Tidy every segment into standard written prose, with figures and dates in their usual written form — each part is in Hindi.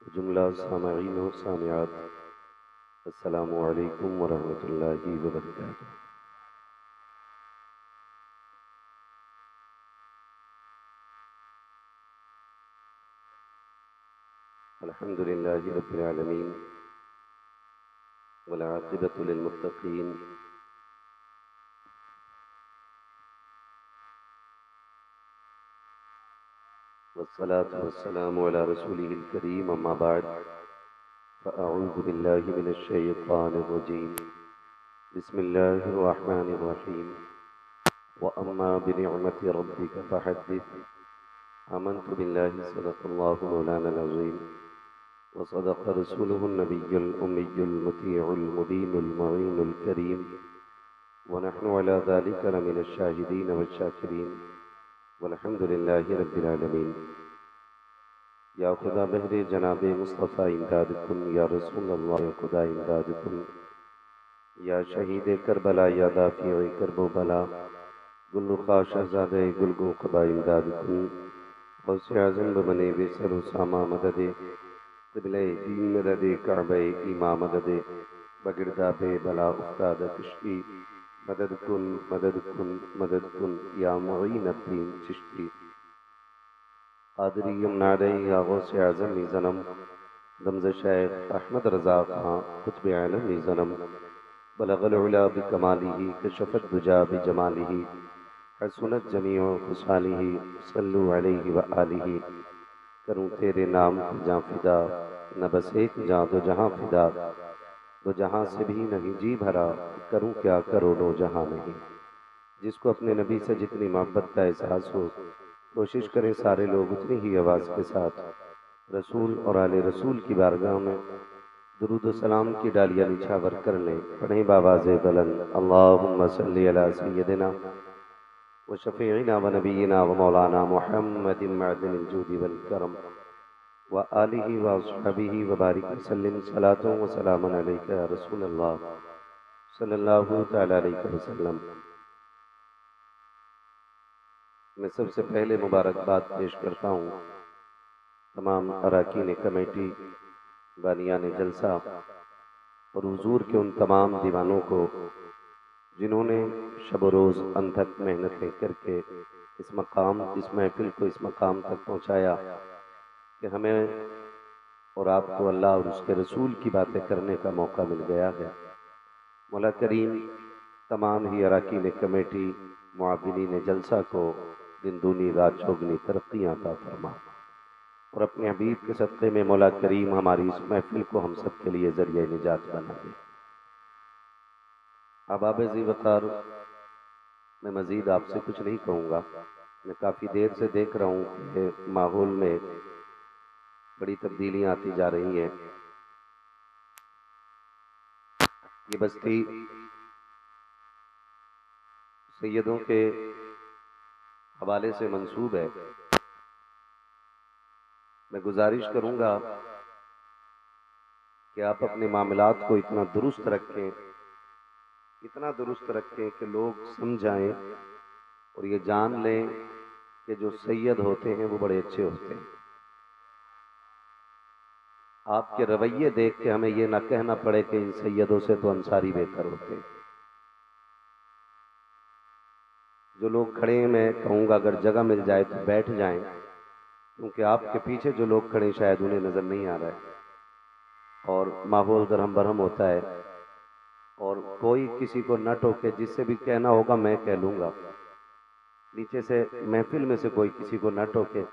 जुमला सामईन व सामियात अस्सलामु अलैकुम व रहमतुल्लाहि व बरकातुहू। अल्हम्दुलिल्लाहि रब्बिल आलमीन वल आक़िबतु लिल मुत्तक़ीन वस्सलातु वस्सलामु अला रसूलिहिल करीम अम्मा बाद फ़अऊज़ु बिल्लाहि मिनश शैतानिर रजीम बिस्मिल्लाहिर रहमानिर रहीम व अम्मा बिनिअमति रब्बिका फ़हद्दिस आमनतु बिल्लाहि सदक़ल्लाहु मौलानाल अज़ीम व सदक़ रसूलुहुन नबियुल उम्मियुल मुतीउल मुबीनुल मुईनुल करीम व नहनु अला ज़ालिका लमिनश शाहिदीन वश्शाकिरीन वल्हम्दुलिल्लाहि रब्बिल आलमीन। या खुदा बहरे जनाबे मुस्तफ़ा इमदाद कुन या रसूल अल्लाह या खुदा इमदाद कुन या शहीद करबला या दाफ़ी करबो बला गुल्लुखा शहज़ादे गुलगो क़बा इमदाद कुन गौसे आज़म बने बेसर उसामा मददे क़िबले दीन मददे काबे ईमा मददे बगिरदाबे बला उस्ताद कश्ती मदद कुन मदद कुन मदद कुन या मुईन अद्दीन चिश्ती कादरी यमनादे या गौसे आज़म ज़नम दमज़ शेख अहमद रज़ा खां कुतुब आलम ज़नम बलगल उला बिकमालिही कशफत दुजा बिजमालिही हसनत जमीउ खुसालिही सल्लु अलैहि व आलिही। करूँ तेरे नाम की जाँ फिदा न बस एक जाँ दो जहाँ फिदा दो जहाँ से भी नहीं जी भरा करूँ क्या करोड़ों जहाँ नहीं। जिसको अपने नबी से जितनी मोहब्बत का एहसास हो कोशिश करें सारे लोग उतनी ही आवाज़ के साथ रसूल और आले रसूल की बारगाह में दुरूद व सलाम की डालियाँ निछावर कर लें। पढ़ें बावाज़े बुलंद अल्लाहुम्मा सल्ली अला सय्यदिना व शफ़ीइना व नबीना व मौलाना मुहम्मदिन मअदिनिल जूदि वल करम व आलिहि व अस्हाबिहि व बारिक वसल्लिम सलातन व सलामन अलैका या रसूल अल्लाह सल्लल्लाहु तआला अलैहि वसल्लम। मैं सबसे पहले मुबारकबाद पेश करता हूँ तमाम अरकान कमेटी बानियान जलसा और हुजूर के उन तमाम दीवानों को जिन्होंने शब रोज़ अनथक मेहनतें करके इस महफिल को इस मकाम तक पहुँचाया कि हमें और आपको अल्लाह और उसके रसूल की बातें करने का मौका मिल गया है। मौला करीम तमाम ही अरकान कमेटी मुआव्विनीन जलसा को दिन दूनी रात चौगनी तरक्कियाँ अता फरमा और अपने हबीब के सदक़े में मौला करीम हमारी इस महफिल को हम सब के लिए ज़रिए निजात बना दे। अहबाब ज़ी वक़ार, मैं मज़ीद आपसे कुछ नहीं कहूँगा। मैं काफ़ी देर से देख रहा हूँ कि माहौल में बड़ी तब्दीलियाँ आती जा रही हैं। ये बस्ती सैयदों के हवाले से मंसूब है। मैं गुजारिश करूँगा कि आप अपने मामलात को इतना दुरुस्त रखें कि लोग समझाएं और ये जान लें कि जो सैयद होते हैं वो बड़े अच्छे होते हैं। आपके रवैये देख के हमें ये ना कहना पड़े कि इन सैयदों से तो अंसारी बेहतर होते हैं। जो लोग खड़े हैं मैं कहूँगा अगर जगह मिल जाए तो बैठ जाएं, क्योंकि आपके पीछे जो लोग खड़े शायद उन्हें नज़र नहीं आ रहा है और माहौल दरहम बरहम होता है और कोई किसी को न टोके। जिससे भी कहना होगा मैं कह लूँगा। नीचे से महफिल में से कोई किसी को न टोके।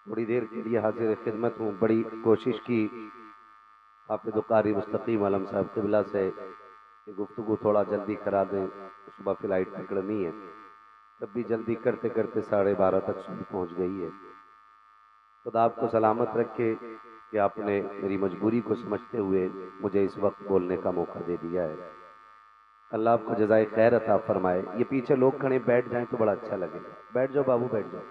थोड़ी देर के लिए हाजिर खिदमत हूँ। बड़ी कोशिश की हाफिज़ कारी मुस्तकीम आलम साहब क़िबला से कि गुफ्तगू थोड़ा जल्दी करा दें, सुबह फ्लाइट पकड़नी है। तब भी जल्दी करते करते 12:30 तक सुबह पहुँच गई है। खुदा आपको सलामत रखे कि आपने मेरी मजबूरी को समझते हुए मुझे इस वक्त बोलने का मौका दे दिया है। अल्लाह आपको जज़ाए खैर अता फरमाए। ये पीछे लोग खड़े बैठ जाएं तो बड़ा अच्छा लगेगा। बैठ जाओ बाबू, बैठ जाओ,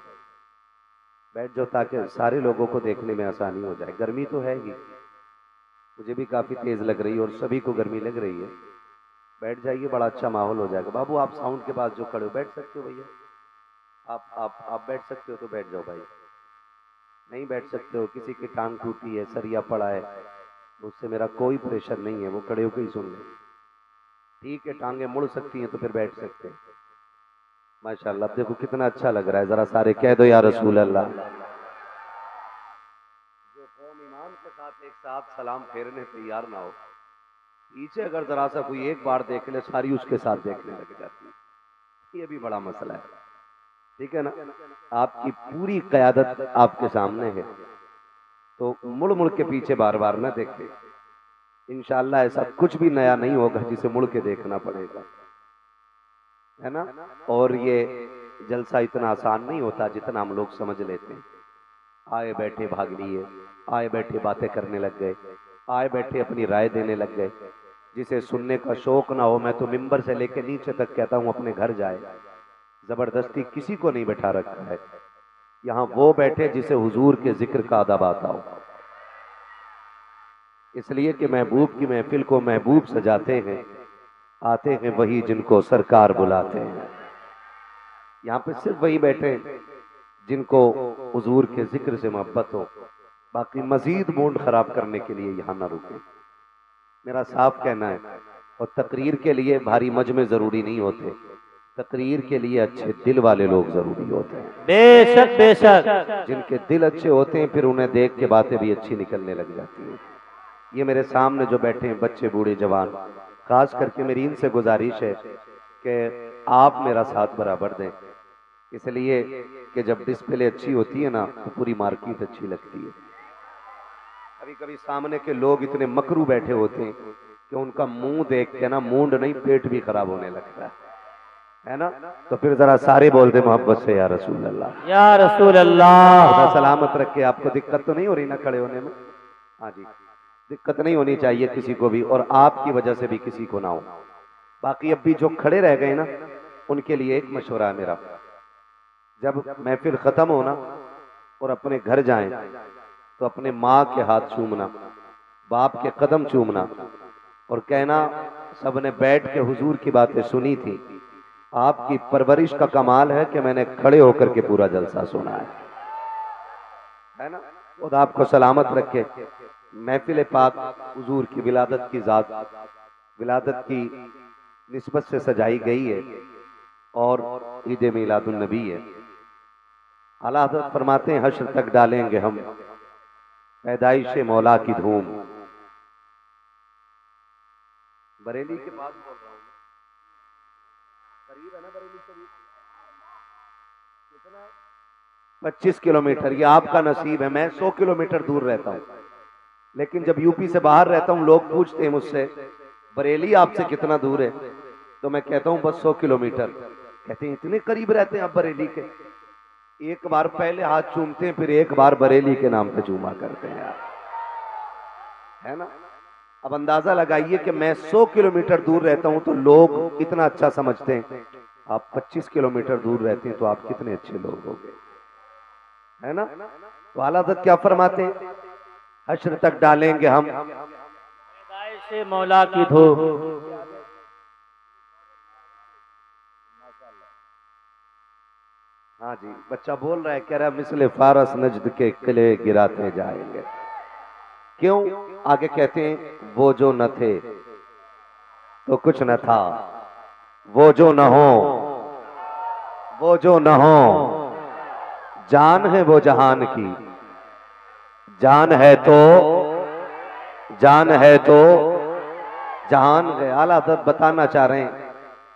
बैठ जाओ ताकि सारे लोगों को देखने में आसानी हो जाए। गर्मी तो है ही, मुझे भी काफ़ी तेज़ लग रही है और सभी को गर्मी लग रही है। बैठ जाइए, बड़ा अच्छा माहौल हो जाएगा। बाबू आप साउंड के पास जो खड़े हो बैठ सकते हो भैया, आप बैठ सकते हो तो बैठ जाओ भाई। नहीं बैठ सकते हो, किसी की टांग टूटी है, सरिया पड़ा है, उससे मेरा कोई प्रेशर नहीं है, वो खड़े होकर ही सुन ले। ठीक है, टांगे मुड़ सकती हैं तो फिर बैठ सकते हैं। माशाल्लाह, अब देखो कितना अच्छा लग रहा है, जरा सारे कह दो या रसूल अल्लाह। जो कौम ईमान के साथ एक साथ सलाम फेरने तैयार ना हो, पीछे अगर जरा सा कोई एक बार देख ले, सारी उसके साथ देखने लग जाती है। ये भी बड़ा मसला है, ठीक है ना। आपकी पूरी कयादत आपके सामने है, तो मुड़ मुड़ के पीछे बार बार ना देखें। इंशाअल्लाह ऐसा कुछ भी नया नहीं होगा जिसे मुड़ के देखना पड़ेगा, है ना। और ये जलसा इतना आसान नहीं होता जितना हम लोग समझ लेते हैं। आए बैठे भाग लिए, आए बैठे बातें करने लग गए, आए बैठे अपनी राय देने लग गए। जिसे सुनने का शौक ना हो, मैं तो मिंबर से लेकर नीचे तक कहता हूं अपने घर जाए। जबरदस्ती किसी को नहीं बैठा रखा है। यहाँ वो बैठे जिसे हुजूर के जिक्र का अदब आता हो, इसलिए कि महबूब की महफिल को महबूब सजाते हैं, आते हैं वही जिनको सरकार बुलाते हैं। यहाँ पे सिर्फ वही बैठे जिनको हुजूर के जिक्र से मोहब्बत हो, बाकी मजीद मूड खराब करने के लिए यहाँ ना रुके। मेरा साफ कहना है। और तकरीर के लिए भारी मजमे जरूरी नहीं होते, तकरीर के लिए अच्छे दिल वाले लोग जरूरी होते हैं। बेशक बेशक। जिनके दिल अच्छे होते हैं फिर उन्हें देख के बातें भी अच्छी निकलने लग जाती हैं। ये मेरे सामने जो बैठे हैं बच्चे बूढ़े जवान, खास करके मेरी इनसे गुजारिश है कि आप मेरा साथ बराबर दें, इसलिए कि जब डिस्प्ले अच्छी होती है ना तो पूरी मार्केट अच्छी लगती है। कभी कभी सामने के लोग इतने मकरू बैठे होते हैं कि उनका मुंह देख के ना मूड नहीं पेट भी खराब होने लगता है ना। तो फिर जरा सारे बोलते मोहब्बत से या रसूल अल्लाह, या रसूल अल्लाह। खुदा सलामत रखे। आपको दिक्कत तो नहीं हो रही ना खड़े होने में? हाँ जी, दिक्कत नहीं होनी चाहिए किसी को भी, और आपकी वजह से भी किसी को ना हो। बाकी अब भी जो खड़े रह गए ना, उनके लिए एक मशवरा है मेरा। जब महफिल खत्म हो ना और अपने घर जाएं तो अपने माँ के हाथ चूमना, बाप के कदम चूमना और कहना सबने बैठ के हुजूर की बातें सुनी थी, आपकी परवरिश का कमाल है कि मैंने खड़े होकर के पूरा जलसा सुना है ना। खुदा आपको सलामत रखे। महफिल पाक हुजूर की विलादत की जात, विलादत की निस्बत से सजाई गई है और ईद मिलादुन नबी है। आला हज़रत फरमाते हैं हश्र तक डालेंगे हम पैदाइश मौला की धूम। बरेली के पास बोल रहा हूँ, करीब है ना बरेली शरीफ, कितना 25 किलोमीटर। ये आपका नसीब है, मैं 100 किलोमीटर दूर रहता हूँ, लेकिन जब यूपी से बाहर रहता हूँ लोग पूछते हैं मुझसे बरेली आपसे कितना दूर है, तो मैं कहता हूँ बस 100 किलोमीटर। कहते हैं इतने करीब रहते हैं आप बरेली के। एक बार पहले हाथ चूमते हैं, फिर एक बार बरेली के नाम पे चूमा करते हैं आप, है ना। अब अंदाजा लगाइए कि मैं 100 किलोमीटर दूर रहता हूं तो लोग इतना अच्छा समझते हैं, आप 25 किलोमीटर दूर रहते हैं तो आप कितने अच्छे लोग हो गए, है ना। तो आला हज़रत क्या फरमाते हैं, हश्र तक डालेंगे हम पैदाइश मौला की धूम। हाँ जी, बच्चा बोल रहा है, कह रहा है मिसले फारस नजद के किले गिराते जाएंगे। क्यों? आगे कहते हैं वो जो न थे तो कुछ न था, वो जो न हो, वो जो न हो, जान है वो जहान की, जान है तो, जान है तो जहान है। आला हज़रत बताना चाह रहे हैं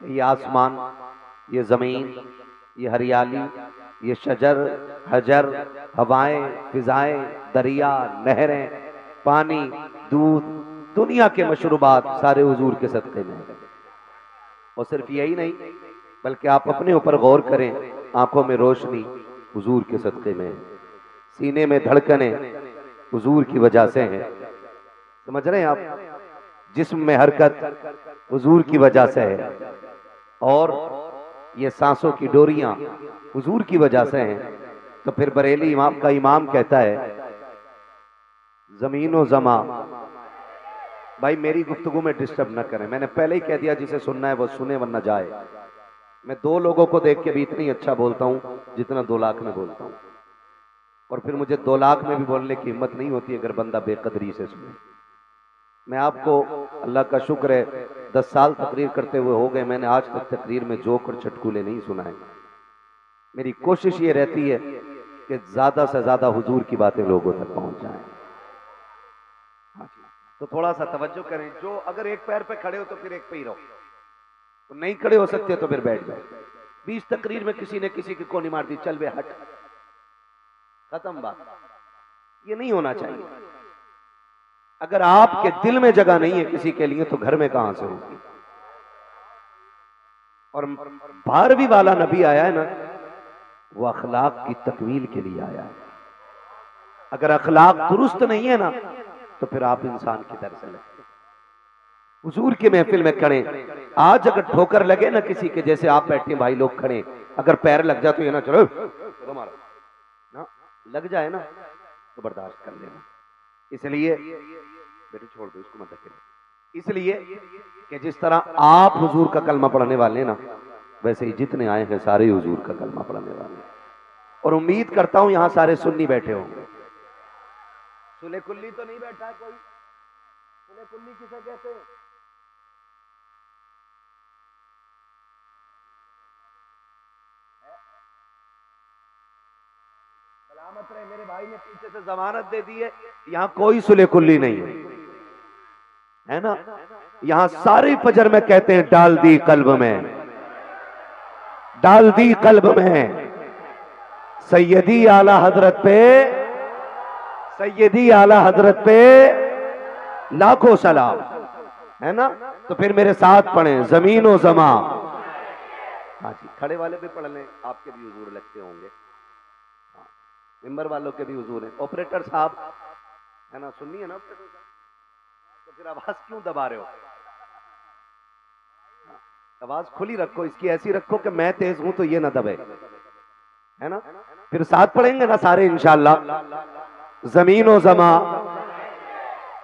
ये आसमान, ये जमीन, ये हरियाली, ये शजर हजर, हवाएं फिजाएं, दरिया नहरें, पानी दूध, दुनिया के मशरूबात सारे हुजूर के सदक़े में। और सिर्फ यही नहीं, बल्कि आप अपने ऊपर गौर करें, आंखों में रोशनी हुजूर के सदक़े में, सीने में धड़कने हुजूर की वजह से है। समझ रहे हैं आप? जिस्म में हरकत हुजूर की वजह से है, और ये सांसों की डोरियां हुजूर की वजह से हैं। तो फिर बरेली इमाम का इमाम कहता है जमीनो जमा। भाई मेरी गुफ्तगू में डिस्टर्ब न करें, मैंने पहले ही कह दिया जिसे सुनना है वो सुने वरना जाए। मैं 2 लोगों को देख के भी इतनी अच्छा बोलता हूं जितना 2 लाख में बोलता हूं। और फिर मुझे 2 लाख में भी बोलने की हिम्मत नहीं होती अगर बंदा बेकदरी से सुने। मैं आपको, अल्लाह का शुक्र है, 10 साल तकरीर करते हुए हो गए, मैंने आज तक तकरीर में जोक और चटकुले नहीं सुनाए। मेरी कोशिश ये रहती है कि ज्यादा से ज्यादा हुजूर की बातें लोगों तक पहुंच जाएं। तो थोड़ा सा तवज्जो करें। जो अगर एक पैर पे खड़े हो तो फिर एक पे ही रहो, तो नहीं खड़े हो सकते तो फिर बैठ जाओ। 20 तकरीर में किसी ने किसी की कोनी मार दी, चल बे हट, खत्म बात। ये नहीं होना चाहिए। अगर आपके दिल में जगह नहीं है किसी के लिए तो घर में कहां से होगी। और 12वीं वाला नबी आया है ना, वो अखलाक की तकमील के लिए आया है। अगर अखलाक दुरुस्त नहीं है ना तो फिर आप इंसान की तरह से लगते। हुजूर की महफिल में खड़े, आज अगर ठोकर लगे ना किसी के, जैसे आप बैठे भाई लोग खड़े, अगर पैर लग जाए तो ये ना चलो तुम्हारा ना लग जाए ना तो बर्दाश्त कर लेना। इसलिए बेटे छोड़ दो इसको, मत धकेलो। इसलिए कि जिस तरह आप हुजूर का कलमा पढ़ने वाले ना, वैसे ही जितने आए हैं सारे हुजूर का कलमा पढ़ने वाले। और उम्मीद करता हूं यहां सारे सुन्नी बैठे होंगे। सुले कुल्ली तो नहीं बैठा है कोई? सुले कुल्ली किसे कहते हैं? सलामत रहे, मेरे भाई ने पीछे से जमानत दे दी है, यहां कोई सुले कुल्ली नहीं है ना। यहां सारे फजर में कहते हैं डाल दी कल्ब में, डाल दी कल्ब में सैयदी आला हजरत पे, सैयदी आला हजरत पे लाखों सलाम, है ना। तो फिर मेरे साथ पढ़े जमीन ओ जमा। हाँ जी, खड़े वाले भी पढ़ लें, आपके भी हुजूर लगते होंगे, हाँ, मिंबर वालों के भी हुजूर हैं। ऑपरेटर साहब है ना, सुननी है ना ऑपरेटर साहब, तो फिर आवाज क्यों दबा रहे हो? आवाज खुली रखो, इसकी ऐसी रखो कि मैं तेज हूं तो ये ना दबे, है ना। फिर साथ पढ़ेंगे ना सारे इंशाअल्लाह। जमीन ओ जमा,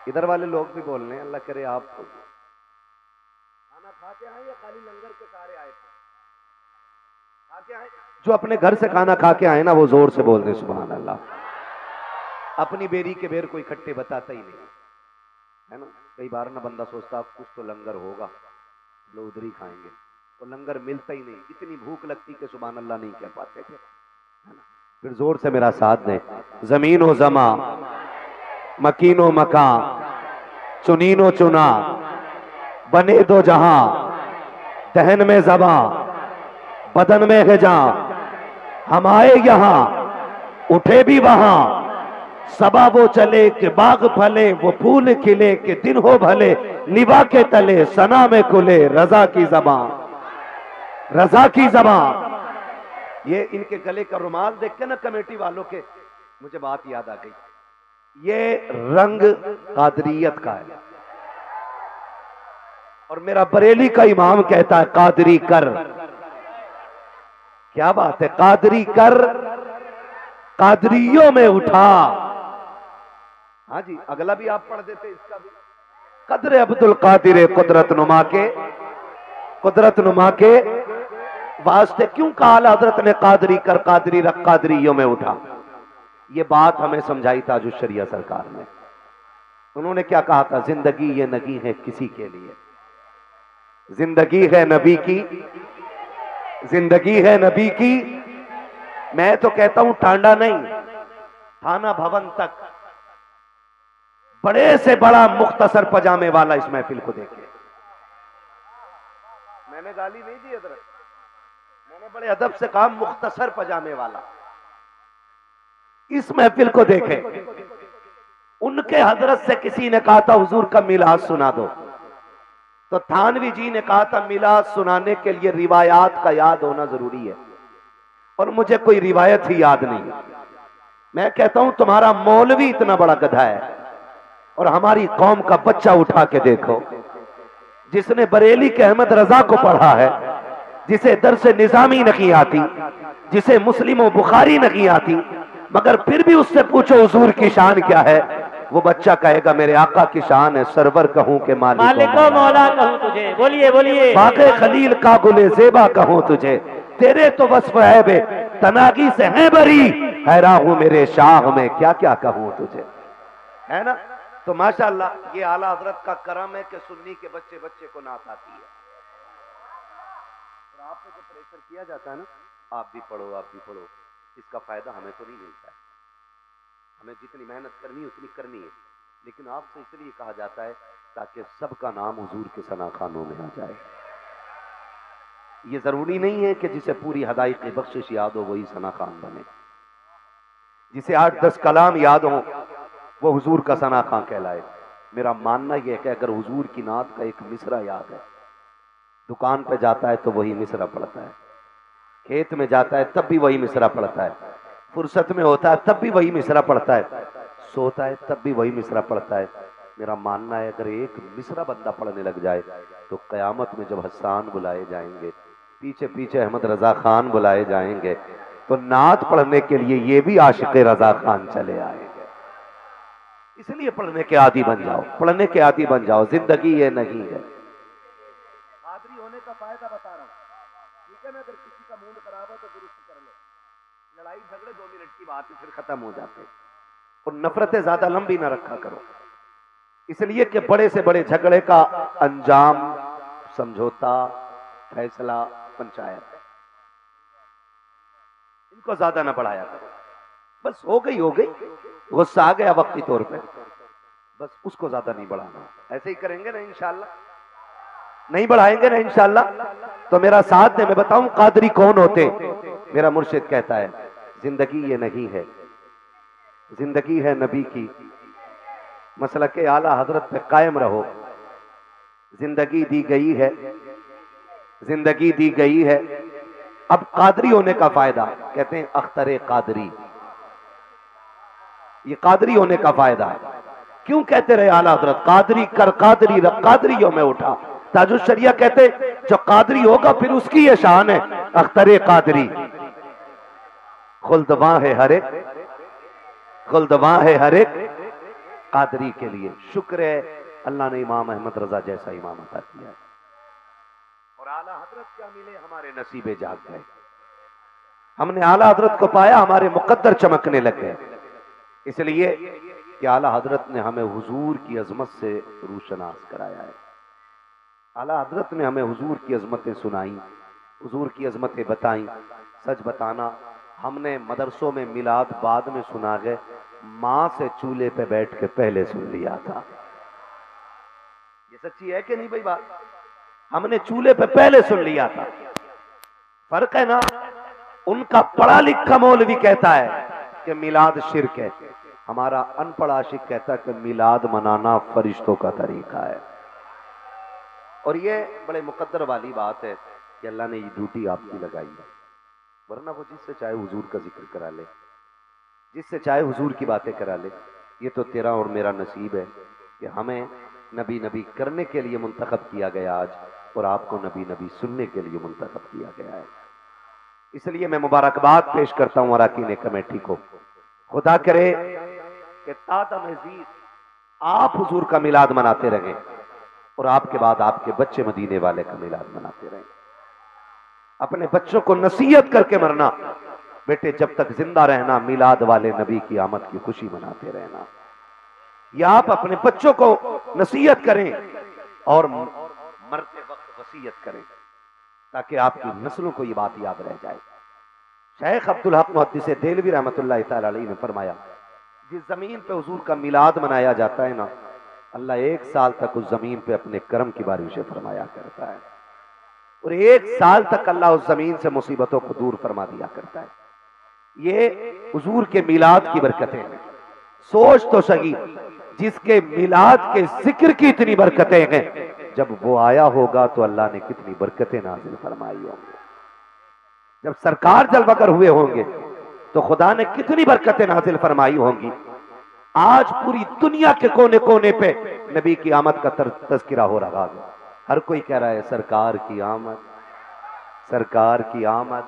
इधर वाले लोग भी बोल रहे हैं, अल्लाह करे आप खाना खा के आए या खाली लंगर के सारे आए थे? खा के आए? जो अपने घर से खाना खा के आए ना वो जोर से बोल दे सुभान अल्लाह। अपनी बेरी के बेर कोई खट्टे बताता ही नहीं, है ना। कई बार ना बंदा सोचता कुछ तो लंगर होगा, लोग उधर ही खाएंगे, तो लंगर मिलता ही नहीं। इतनी भूख लगती कि सुभान अल्लाह नहीं कह पाते थे, है ना। फिर जोर से मेरा साथ दें। जमीन ओ जमा, मकीनो मका, चुनीनो चुना, बने दो जहां, दहन में जबा, बदन में गजा, हम आए यहां उठे भी वहां, सबा वो चले कि बाग फले, वो फूल खिले कि दिन हो भले, निभा के तले सना में खुले रजा की जबां, रजा की जबां। ये इनके गले का रुमाल देख के ना कमेटी वालों के, मुझे बात याद आ गई, ये रंग कादरियत का है। और मेरा बरेली का इमाम कहता है कादरी कर। क्या बात है, कादरी कर, कादरियों में उठा। हाँ जी, अगला भी आप पढ़ देते इसका भी। कदर अब्दुल कादिर कुदरत नुमा के, कुदरत नुमा के वास्ते क्यों कहा हजरत ने कादरी कर, कादरी रख, कादरियों में उठा। ये बात हमें समझाई ताजुश शरिया सरकार ने। उन्होंने क्या कहा था, जिंदगी ये नगी है किसी के लिए, जिंदगी है नबी की, जिंदगी है नबी की। मैं तो कहता हूं टांडा नहीं, थाना भवन तक बड़े से बड़ा मुख्तसर पजामे वाला इस महफिल को देखे। मैंने गाली नहीं दी हजरत, मैंने बड़े अदब से कहा मुख्तसर पजामे वाला इस महफिल को देखे। उनके हजरत से किसी ने कहा था हुजूर का मिलाद सुना दो, तो थानवी जी ने कहा था मिलाद सुनाने के लिए रिवायात का याद होना जरूरी है, और मुझे कोई रिवायत ही याद नहीं। मैं कहता हूं तुम्हारा मौलवी इतना बड़ा गधा है, और हमारी कौम का बच्चा उठा के देखो जिसने बरेली के अहमद रजा को पढ़ा है, जिसे दर्स निजामी नहीं आती, जिसे मुस्लिम और बुखारी नहीं आती, मगर फिर भी उससे पूछो हुजूर की शान क्या है, वो बच्चा कहेगा मेरे आका की शान है सरवर कहूं के मालिक मौला कहूं तुझे। बोलिए बोलिए। बाक़े खलील का गुले ज़ेबा कहूं तुझे, तेरे तो वस्फ है बे तनागी से है बरी, हैरान हूं मेरे शाह में, क्या क्या कहूं तुझे, है ना। तो माशाअल्लाह ये आला हजरत का करम है कि सुन्नी के बच्चे बच्चे को नात आती है। और आप पे जो प्रेशर किया जाता है ना, आप भी पढ़ो आप भी पढ़ो, इसका फायदा हमें तो नहीं मिलता है। हमें जितनी मेहनत करनी है उतनी करनी है, लेकिन आपसे इसलिए कहा जाता है ताकि सबका नाम हुजूर के सना खानों में आ जाए। ये जरूरी नहीं है कि जिसे पूरी हदायत बख्शिश याद हो वही सना खान बने, जिसे 8-10 कलाम याद हो वो हुजूर का सना खान कहलाए। मेरा मानना यह है कि अगर हुजूर की नात का एक मिसरा याद है, दुकान पे जाता है तो वही मिसरा पढ़ता है, खेत में जाता है तब भी वही मिसरा पढ़ता है, फुर्सत में होता है तब भी वही मिसरा पढ़ता है, सोता है तब भी वही मिसरा पढ़ता है। मेरा मानना है अगर एक मिसरा बंदा पढ़ने लग जाए तो कयामत में जब हसान बुलाए जाएंगे, पीछे पीछे अहमद रजा खान बुलाए जाएंगे, तो नात पढ़ने के लिए ये भी आशिक रजा खान चले आएंगे। इसलिए पढ़ने के आदी बन जाओ, पढ़ने के आदी बन जाओ, जिंदगी ये नहीं है। कादरी होने का फायदा बता रहा हूं, ठीक है ना। अगर किसी का मूड खराब हो तो दुरुस्त कर लो, लड़ाई झगड़े 2 मिनट की बात है फिर खत्म हो जाते, और नफरतें ज्यादा लंबी ना रखा करो, इसलिए कि बड़े से बड़े झगड़े का अंजाम समझौता, फैसला, पंचायत है। इनको ज्यादा ना बढ़ाया करो, बस हो गई, गुस्सा आ गया वक्ती तौर पे, बस उसको ज्यादा नहीं बढ़ाना। ऐसे ही करेंगे ना इंशाल्लाह, नहीं बढ़ाएंगे ना इंशाल्लाह, तो मेरा साथ दे, मैं बताऊं कादरी कौन होते। मेरा मुर्शिद कहता है जिंदगी ये नहीं है, जिंदगी है नबी की, मसलक के आला हजरत पे कायम रहो। जिंदगी दी गई है, जिंदगी दी गई है। अब कादरी होने का फायदा, कहते हैं अख्तरे कादरी, ये कादरी होने का फायदा है। क्यों कहते रहे आला हजरत कादरी कर कादरी रख कादरियों में उठा। ताजुश शरिया कहते जो कादरी होगा फिर उसकी ये शान है, अख्तरे कादरी। खुल्दवा है हर एक, खुल्दवा है हर एक कादरी के लिए। शुक्र है अल्लाह ने इमाम अहमद रजा जैसा इमाम अता किया है, और आला हजरत क्या मिले हमारे नसीबे जाग गए। हमने आला हजरत को पाया, हमारे मुकद्दर चमकने लग गए, इसलिए कि आला हजरत ने हमें हुजूर की अजमत से रूशनास कराया है। आला हजरत ने हमें हुजूर की अजमतें सुनाई, हुजूर की अजमतें बताई। सच बताना, हमने मदरसों में मिलाद बाद में सुना गए, माँ से चूल्हे पे बैठ के पहले सुन लिया था। ये सच्ची है कि नहीं भाई बात? हमने चूल्हे पे पहले सुन लिया था। फर्क है ना। उनका पढ़ा लिखा मौलवी कहता है कि मिलाद शिर्क है, हमारा अनपढ़ आशिक कहता है कि मिलाद मनाना फरिश्तों का तरीका है। और ये बड़े मुकद्दर वाली बात है कि अल्लाह ने ये ड्यूटी आपकी लगाई है, वरना वो जिससे चाहे हुजूर का जिक्र करा ले, जिससे चाहे हुजूर की बातें करा ले। ये तो तेरा और मेरा नसीब है कि हमें नबी नबी करने के लिए मुंतखब किया गया आज, और आपको नबी नबी सुनने के लिए मुंतखब किया गया है। इसलिए मैं मुबारकबाद पेश करता हूं अराकीन कमेटी को। खुदा करे कि ताता मजीद आप हुजूर का मिलाद मनाते रहें, और आपके बाद आपके बच्चे मदीने वाले का मिलाद मनाते रहें। अपने बच्चों को नसीहत करके मरना, बेटे जब तक जिंदा रहना मिलाद वाले नबी की आमद की खुशी मनाते रहना। या आप अपने बच्चों को नसीहत करें और मरते वक्त वसीयत करें, ताकि आपकी नस्लों को ये बात याद रह जाए। शेख अब्दुल हक मुहद्दिस देलवी रहमतुल्लाह तआला अलैहि ने फरमाया, जिस जमीन पे हुजूर का मिलाद मनाया जाता है ना, अल्लाह 1 साल तक उस जमीन पे अपने करम की बारिशें फरमाया करता है, और 1 साल तक अल्लाह उस जमीन से मुसीबतों को दूर फरमा दिया करता है। ये हुजूर के मिलाद की बरकतें हैं। सोच तो सही, जिसके मिलाद के जिक्र की इतनी बरकतें हैं, जब वो आया होगा तो अल्लाह ने कितनी बरकतें नाजिल फरमाई होंगी। जब सरकार जलवागर हुए होंगे तो खुदा ने कितनी बरकतें नाजिल फरमाई होंगी। आज पूरी दुनिया के कोने कोने पे नबी की आमद का तज़किरा हो रहा है। हर कोई कह रहा है सरकार की आमद, सरकार की आमद।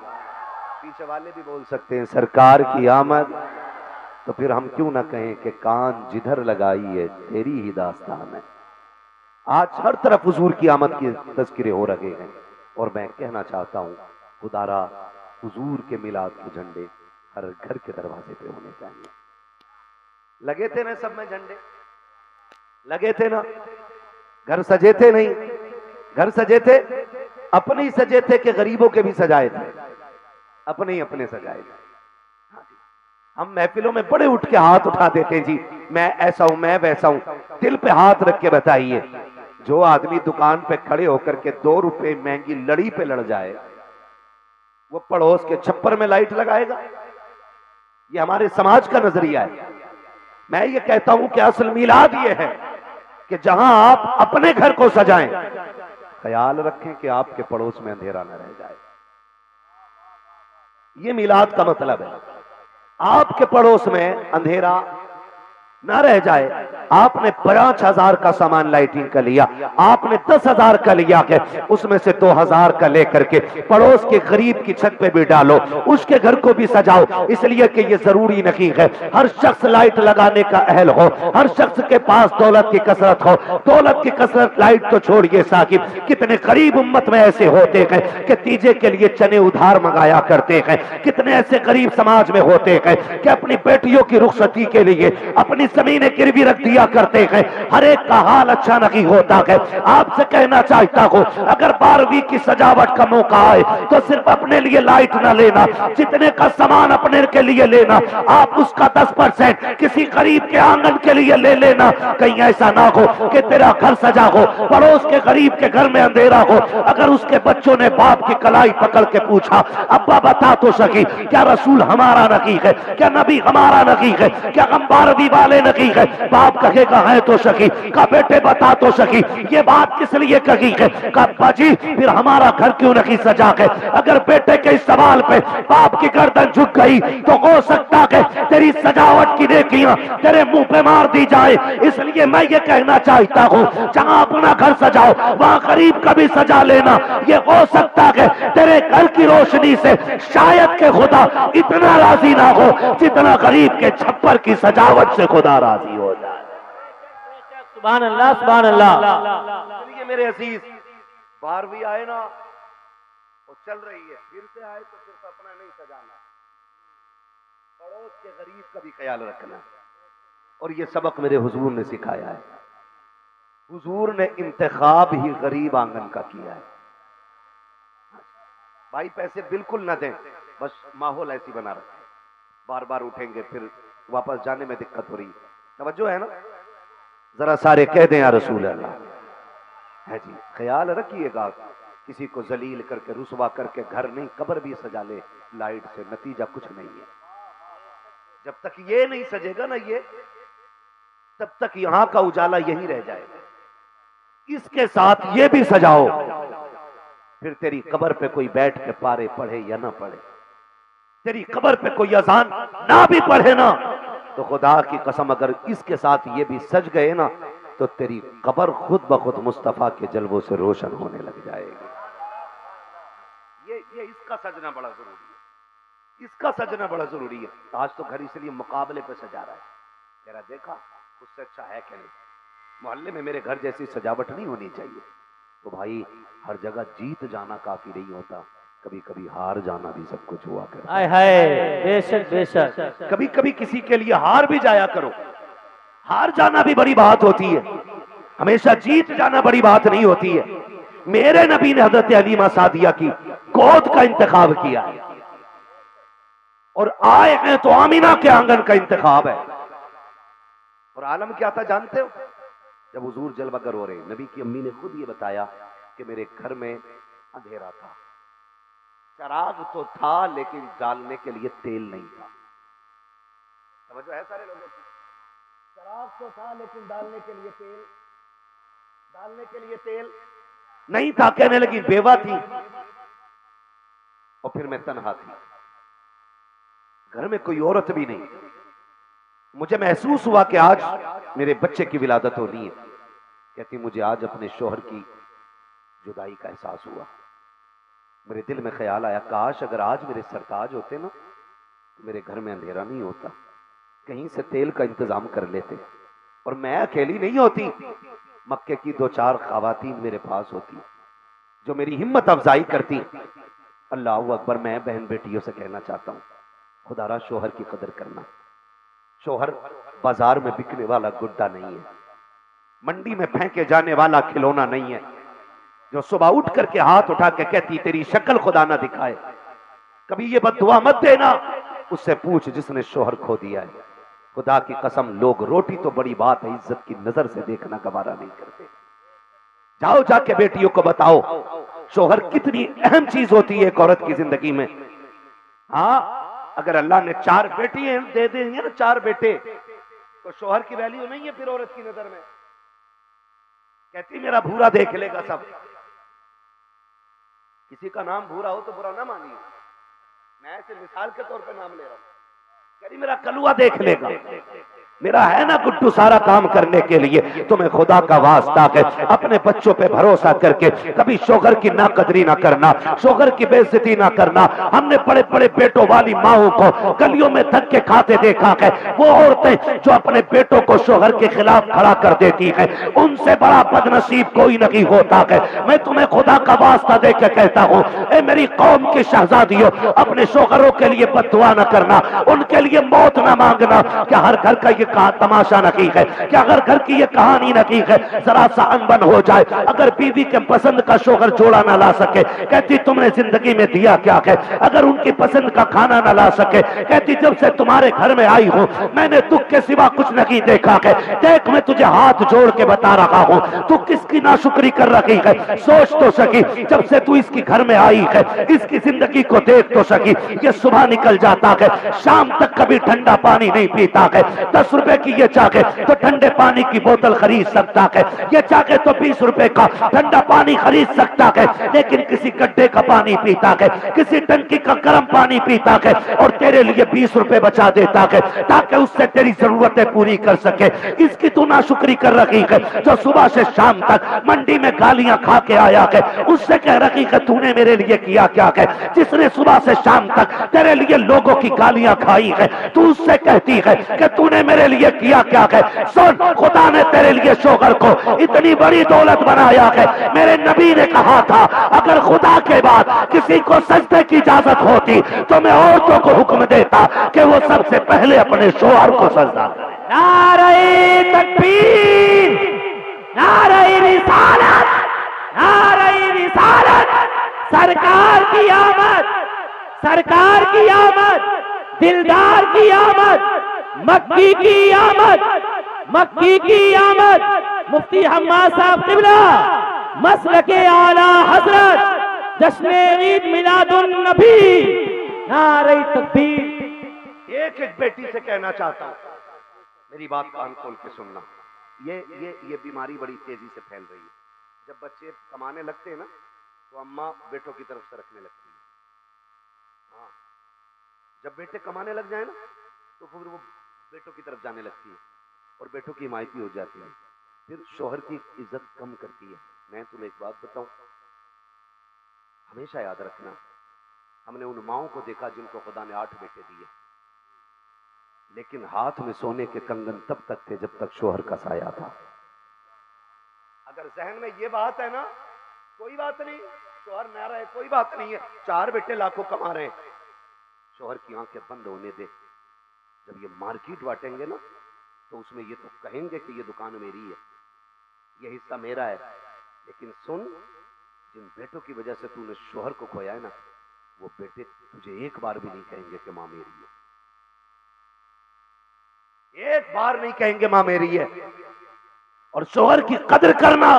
पीछे वाले भी बोल सकते हैं सरकार की आमद। तो फिर हम क्यों ना कहें कि कान जिधर लगाई है तेरी ही दास्तान है। आज हर तरफ हुजूर की आमद के तज़किरे हो रहे हैं, और मैं कहना चाहता हूं खुदारा हुजूर के मिलाद के झंडे हर घर के दरवाजे पे होने चाहिए। लगे थे ना सब में झंडे, लगे थे ना, घर सजे थे नहीं, घर सजे थे, अपने ही सजे थे कि गरीबों के भी सजाए थे, अपने ही अपने सजाए थे। हम महफिलों में बड़े उठ के हाथ उठा देते जी, मैं ऐसा हूं, मैं वैसा हूं। दिल पे हाथ रख के बताइए, जो आदमी दुकान पे खड़े होकर के 2 रुपए महंगी लड़ी पे लड़ जाए, वो पड़ोस के छप्पर में लाइट लगाएगा? ये हमारे समाज का नजरिया है। मैं ये कहता हूं कि असल मिलाद ये है कि जहां आप अपने घर को सजाएं, ख्याल रखें कि आपके पड़ोस में अंधेरा न रह जाए। ये मिलाद का मतलब है, आपके पड़ोस में अंधेरा ना रह जाए। आपने 5,000 का सामान लाइटिंग का लिया, आपने 10,000 का लिया के उसमें से 2,000 का लेकर के पड़ोस के गरीब की छत पे भी डालो, उसके घर को भी सजाओ। इसलिए कि ये जरूरी नहीं है हर शख्स लाइट लगाने का अहल हो, हर शख्स के पास दौलत की कसरत हो। दौलत की कसरत लाइट तो छोड़िए साकिब, कितने गरीब उम्मत में ऐसे होते हैं कि तीजे के लिए चने उधार मंगाया करते हैं। कितने ऐसे गरीब समाज में होते हैं कि अपनी बेटियों की रुखसती के लिए अपनी जमीनें गिरवी रख दिया करते हैं। हर एक का हाल अच्छा नहीं होता है। आपसे कहना चाहता हूं, अगर 12वीं की सजावट का मौका आए तो सिर्फ अपने लिए लाइट ना लेना, जितने का सामान अपने के लिए लेना, आप उसका 10% किसी गरीब के आंगन के लिए ले लेना। कहीं ऐसा ना हो कि तेरा घर सजा हो, पड़ोस के गरीब के घर में अंधेरा हो। अगर उसके बच्चों ने बाप की कलाई पकड़ के पूछा, अब्बा बता तो सकी, क्या रसूल हमारा नबी है, क्या नबी हमारा नबी है, क्या हम 12वीं वाले नबी है? बाप कहेगा है तो सकी, का बेटे बता तो सकी, ये बात किस लिए कही है? का अब्बा जी फिर हमारा घर क्यों नहीं सजा है? अगर बेटे के इस सवाल पे बाप की गर्दन झुक गई तो हो सकता है तेरी सजावट की नेकियां तेरे मुंह पे मार दी जाए। इसलिए मैं ये कहना चाहता हूं, जहां अपना घर सजाओ वहां गरीब का भी सजा लेना। ये हो सकता है तेरे घर की रोशनी से शायद के खुदा इतना राजी ना हो जितना गरीब के छप्पर की सजावट से खुदा राजी हो जाए। सुभान अल्लाह, सुभान अल्लाह। इसलिए मेरे अजीज, 12वीं आए ना वो चल रही है, फिर से आए तो सिर्फ अपना नहीं सजाना, पड़ोस के गरीब का भी ख्याल रखना। और ये सबक मेरे हुजूर ने सिखाया है। हुजूर ने इंतखाब ही गरीब आंगन का किया है। भाई पैसे बिल्कुल ना दें, बस माहौल ऐसी बना रखें। बार बार उठेंगे फिर वापस जाने में दिक्कत हो रही है। तवज्जो है ना? जरा सारे कह दें या रसूल अल्लाह है जी। ख्याल रखिएगा, किसी को जलील करके रुसवा करके घर नहीं कब्र भी सजा ले लाइट से, नतीजा कुछ नहीं है। जब तक ये नहीं सजेगा ना ये, तब तक यहां का उजाला यही रह जाएगा। इसके साथ ये भी सजाओ, फिर तेरी कब्र पे कोई बैठ के पारे पढ़े या ना पढ़े, तेरी कब्र पे कोई अजान ना भी पढ़े ना, तो खुदा की कसम अगर इसके साथ ये भी सज गए ना, तो तेरी कब्र खुद ब खुद मुस्तफा के जलवों से रोशन होने लग जाएगी। ये इसका सजना बड़ा जरूरी है, इसका सजना बड़ा जरूरी है। आज तो घर इसलिए मुकाबले पे सजा रहा है, तेरा देखा उससे अच्छा है क्या नहीं। मोहल्ले में मेरे घर जैसी सजावट नहीं होनी चाहिए। तो भाई हर जगह जीत जाना काफी नहीं होता, कभी कभी हार जाना भी सब कुछ हुआ करता है। बेशक बेशक, कभी कभी किसी के लिए हार भी जाया करो, हार जाना भी बड़ी बात होती है, हमेशा जीत जाना बड़ी बात नहीं होती है। मेरे नबी ने हजरत हलीमा सादिया की गोद का इंतखाब किया है, और आए हैं तो आमीना के आंगन का इंतखाब है। और आलम क्या था जानते हो? जब हुजूर जलवागर हो रहे, नबी की अम्मी ने खुद ये बताया कि मेरे घर में अंधेरा था, चराग तो था लेकिन डालने के लिए तेल नहीं था। समझो है सारे लोगों को, चराग तो था लेकिन डालने के लिए तेल नहीं था। कहने लगी बेवा थी और फिर मैं तन्हा थी, घर में कोई औरत भी नहीं। मुझे महसूस हुआ कि आज मेरे बच्चे की विलादत होनी है। कहती मुझे आज अपने शोहर की जुदाई का एहसास हुआ। मेरे दिल में ख्याल आया, काश अगर आज मेरे सरताज होते ना तो मेरे घर में अंधेरा नहीं होता, कहीं से तेल का इंतजाम कर लेते और मैं अकेली नहीं होती, मक्के की 2-4 खवातीन मेरे पास होती जो मेरी हिम्मत अफजाई करती। अल्लाह अकबर। मैं बहन बेटियों से कहना चाहता हूं, खुदारा शोहर की कदर करना। शोहर बाजार में बिकने वाला गुड्डा नहीं है, मंडी में फेंके जाने वाला खिलौना नहीं है, जो सुबह उठ करके हाथ उठा के कहती तेरी शक्ल खुदा ना दिखाए। कभी ये बद्दुआ मत देना, उससे पूछ जिसने शोहर खो दिया है। खुदा की कसम, लोग रोटी तो बड़ी बात है, इज्जत की नजर से देखना गवारा नहीं करते। जाओ जाके बेटियों को बताओ शोहर कितनी अहम चीज होती है एक औरत की जिंदगी में। हाँ, अगर अल्लाह ने 4 बेटी दे देंगे ना, 4 बेटे, तो शोहर की वैल्यू नहीं है फिर औरत की नजर में। कहती मेरा भूरा देख लेगा सब। किसी का नाम भूरा हो तो बुरा ना मानिए, मैं ऐसे मिसाल के तौर पे नाम ले रहा हूं। कह रही मेरा कलुआ देख लेगा, मेरा है ना गुड्डू सारा काम करने के लिए। तुम्हें खुदा का वास्ता है अपने बच्चों पे भरोसा करके कभी शोहर की नाकदरी ना करना, शोहर की बेइज्जती ना करना। हमने बड़े बड़े बेटों वाली माओं को गलियों में धक्के खाते देखा है। वो औरतें जो अपने बेटों को शोहर के खिलाफ खड़ा कर देती है, उनसे बड़ा बदनसीब कोई नहीं होता है। मैं तुम्हें खुदा का वास्ता दे के कहता हूँ, ए मेरी कौम की शहजादियों, अपने शोहरों के लिए बद्दुआ न करना, उनके लिए मौत न मांगना। क्या हर घर का ये कहा तमाशा नहीं है? क्या अगर घर की ये कहानी नहीं है? जरा सा अनबन हो जाए, अगर बीवी के पसंद का शोहर जोड़ा ना ला सके, कहती तुमने जिंदगी में दिया क्या है? अगर उनकी पसंद का खाना ना ला सके, कहती जब से तुम्हारे घर में आई हूं मैंने दुख के सिवा कुछ नहीं देखा है। देख मैं तुझे हाथ जोड़ के बता रहा हूं, तू किसकी नाशुक्री कर रही है? सोच तो सकी, जब से तू इसकी घर में आई है, इसकी जिंदगी को देख तो सकी। ये सुबह निकल जाता है, शाम तक कभी ठंडा पानी नहीं पीता है। 10 रुपए की ये चाहे तो ठंडे पानी की बोतल खरीद सकता है, ये चाहे तो 20 रुपए का ठंडा पानी खरीद सकता है, लेकिन किसी गड्ढे का पानी पीता है, किसी टंकी का गर्म पानी पीता है, और तेरे लिए 20 रुपए बचा देता है ताकि उससे तेरी जरूरतें पूरी कर सके। इसकी तू नाशुक्री कर रही है। जो सुबह से शाम तक मंडी में गालियां खा के आया है, उससे कह रही है तूने मेरे लिए किया क्या है? जिसने सुबह से शाम तक तेरे लिए लोगों की गालियां खाई है, तू उससे कहती है कि तूने मेरे लिए किया क्या है? सुन, खुदा ने तेरे लिए शोहर को इतनी बड़ी दौलत बनाया है। मेरे नबी ने कहा था अगर खुदा के बाद किसी को सजदे की इजाजत होती तो मैं औरतों को हुक्म देता कि वो सबसे पहले अपने शोहर को सजदा करे। नारे तकबीर, नारे रिसालत, नारे रिसालत। सरकार की आमद, सरकार की आमद, दिलदार की आमद, मक्की की आमद, मक्की की आमद। मुफ्ती हम्माद साहब क़िबला, मसलके आला हजरत, जश्न ईद मिलादुन नबी, नारे तकबीर। एक एक बेटी से कहना चाहता हूं, मेरी बात कान खोल के सुनना। ये बीमारी बड़ी तेजी से फैल रही है। जब बच्चे कमाने लगते हैं ना, तो अम्मा बेटों की तरफ से रखने लगती है। हाँ, जब बेटे कमाने लग जाए ना, तो फिर वो बेटों की तरफ जाने लगती है और बेटों की हिमायती हो जाती है, फिर शोहर की इज्जत कम करती है। मैं तुम्हें एक बात बताऊं, हमेशा याद रखना, हमने उन माओं को देखा जिनको खुदा ने 8 बेटे दिए, लेकिन हाथ में सोने के कंगन तब तक थे जब तक शोहर का साया था। अगर जहन में ये बात है ना, कोई बात नहीं, शोहर ना रहे कोई बात नहीं है, 4 बेटे लाखों कमा रहे हैं, शोहर की आंखें बंद होने दे। जब ये मार्केट बांटेंगे ना, तो उसमें ये तो कहेंगे कि ये दुकान मेरी है, ये हिस्सा मेरा है, लेकिन सुन, जिन बेटों की वजह से तूने शोहर को खोया है ना, वो बेटे तुझे एक बार भी नहीं कहेंगे कि मां मेरी है, एक बार नहीं कहेंगे मां मेरी है। और शोहर की कदर करना,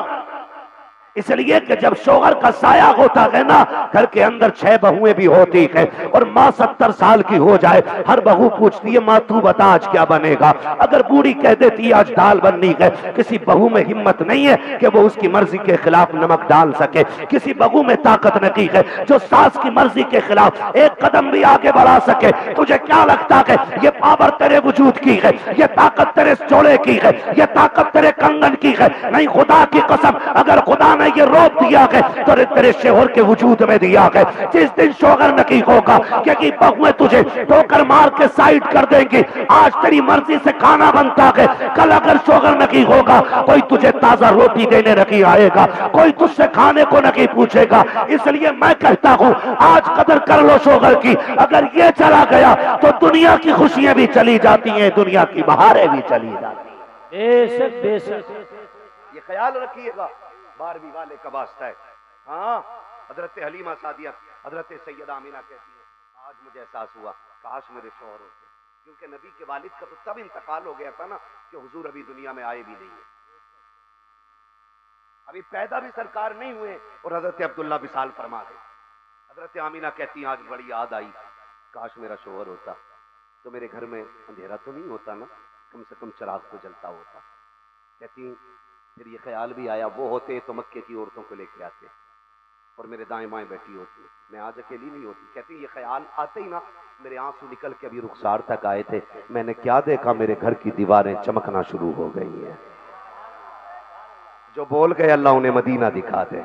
इसलिए कि जब शोहर का साया होता है ना, घर के अंदर 6 बहुएं भी होती है, और माँ 70 साल की हो जाए, हर बहू पूछती है माँ तू बता आज क्या बनेगा। अगर बूढ़ी कह देती है आज दाल बननी है, किसी बहू में हिम्मत नहीं है कि वो उसकी मर्जी के खिलाफ नमक डाल सके। किसी बहू में ताकत नहीं है जो सास की मर्जी के खिलाफ एक कदम भी आगे बढ़ा सके। तुझे क्या लगता है ये पावर तेरे वजूद की है, ये ताकत तेरे चोले की है, ये ताकत तेरे कंगन की है? नहीं, खुदा की कसम, अगर खुदा ने ये रोक दिया है तो तेरे शोहर के वजूद में दिया है। जिस दिन शोहर नहीं होगा क्योंकि बहुएं तुझे ठोकर मार के साइड कर देंगे। आज तेरी मर्जी से खाना बनता है, कल अगर शोहर नहीं होगा कोई तुझे ताजा रोटी देने नहीं आएगा, कोई तुझसे खाने को नहीं पूछेगा। इसलिए मैं कहता हूं आज कदर कर लो शोहर की। अगर ये चला गया तो दुनिया की खुशियां भी चली जाती हैं, दुनिया की बहारें भी चली जाती हैं। बेशक बेशक, ये ख्याल रखिएगा, 12वीं वाले का वास्ता है। हाँ, हजरत हलीमा सादिया, हजरत सैयदा आमिना कहती है आज मुझे एहसास हुआ काश मेरे शौहर होते, क्योंकि नबी के वालिद का तो तब इंतकाल हो गया था ना कि हुजूर अभी दुनिया में आए भी नहीं है, अभी पैदा भी सरकार नहीं हुए और हजरत अब्दुल्ला विसाल फरमा गए। हजरत आमिना कहती हैं आज बड़ी याद आई, काश मेरा शौहर होता तो मेरे घर में अंधेरा तो नहीं होता ना, कम से कम चिराग तो जलता होता। कहती फिर ये ख्याल भी आया वो होते तो मक्के की औरतों को लेके आते और मेरे दाएं बाएं बैठी होती, मैं आज अकेली नहीं होती। कहती ये ख्याल आते ही ना मेरे आंसू निकल के अभी रुखसार तक आए थे, मैंने क्या देखा मेरे घर की दीवारें चमकना शुरू हो गई हैं। जो बोल गए अल्लाह उन्हें मदीना दिखा दे,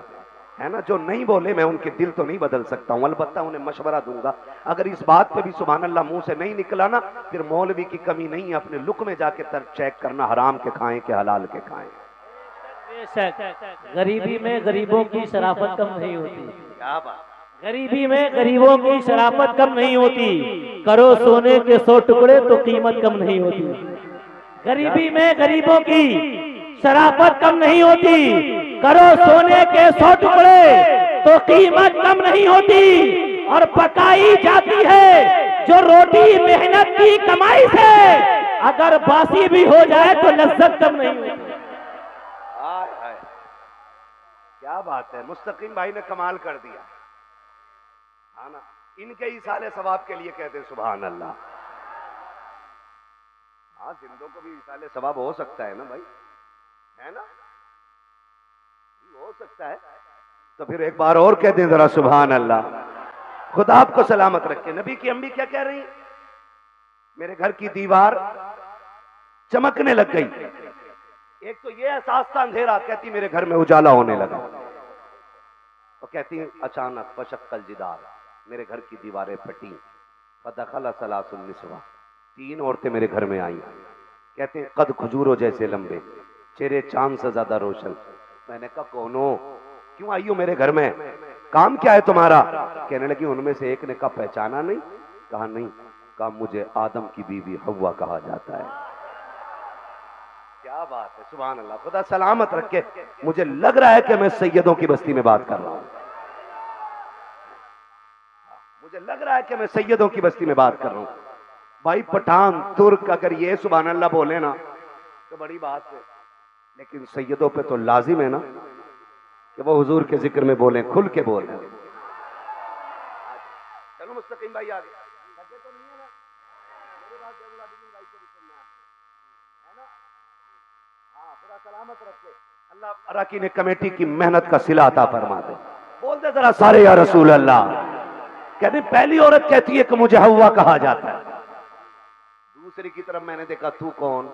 है ना। जो नहीं बोले मैं उनके दिल तो नहीं बदल सकता हूं, अलबत्ता उन्हें मशवरा दूंगा। अगर इस बात पे भी सुभान अल्लाह मुंह से नहीं निकला ना, फिर मौलवी की कमी नहीं है, अपने लुक में जाके तर चेक करना, हराम के खाएं के हलाल के खाएं। गरीबी में गरीबों की शराफत कम नहीं होती। क्या बात, गरीबी में गरीबों की शराफत कम नहीं होती। करो सोने के 100 टुकड़े तो कीमत कम नहीं होती। गरीबी में गरीबों की शराफत कम नहीं होती। करो सोने के 100 टुकड़े तो कीमत कम नहीं होती। और पकाई जाती है जो रोटी मेहनत की कमाई से, अगर बासी भी हो जाए तो लज्जत कम नहीं होती। क्या बात है, मुस्तकीम भाई ने कमाल कर दिया, हाँ ना। इनके इसाले सवाब के लिए कहते हैं सुभान अल्लाह। हाँ, जिंदों को भी इसाले सवाब हो सकता है ना भाई, है ना, हो सकता है। तो फिर एक बार और कहते हैं जरा सुभान अल्लाह। खुदा आपको सलामत रखे। नबी की अम्मी क्या कह रही, मेरे घर की दीवार चमकने लग गई। एक तो ये एहसास था अंधेरा, कहती मेरे घर में उजाला होने लगा। और कहती अचानक फशक्कल जिदार, मेरे घर की दीवारें फटी। फदखला सलासुन निस्वा, 3 औरतें मेरे घर में आई। कहते हैं कद खजूरों जैसे लंबे, चेहरे चांद से ज्यादा रोशन। मैंने कहा कौन हो, क्यों आई हो मेरे घर में, काम क्या है तुम्हारा। कहने लगी उनमें से एक ने कहा पहचाना नहीं। कहा नहीं। कहा मुझे आदम की बीवी हव्वा कहा जाता है। क्या बात है, सुभान अल्लाह। खुदा सलामत रखे। मुझे लग रहा है कि मैं सैयदों की बस्ती में बात कर रहा हूं, मुझे लग रहा है कि मैं सैयदों की बस्ती में बात कर रहा हूं। भाई पठान तुर्क अगर ये सुभान अल्लाह बोले ना तो बड़ी बात है, लेकिन सैयदों पे तो लाजिम है ना कि वो हुजूर के जिक्र में बोलें, खुल के बोलें। चलो मुस्तकीम भाई आगे तो नहीं है ना, मेरे पास भाई को भी सुनना है ना। हाँ, पूरा सलामत रखे अल्लाह। अराकीन कमेटी की मेहनत का सिला अता फरमा दे। बोल दे जरा सारे या रसूल अल्लाह। कहते पहली औरत कहती है कि मुझे हव्वा कहा जाता है। दूसरी की तरफ मैंने देखा तू कौन,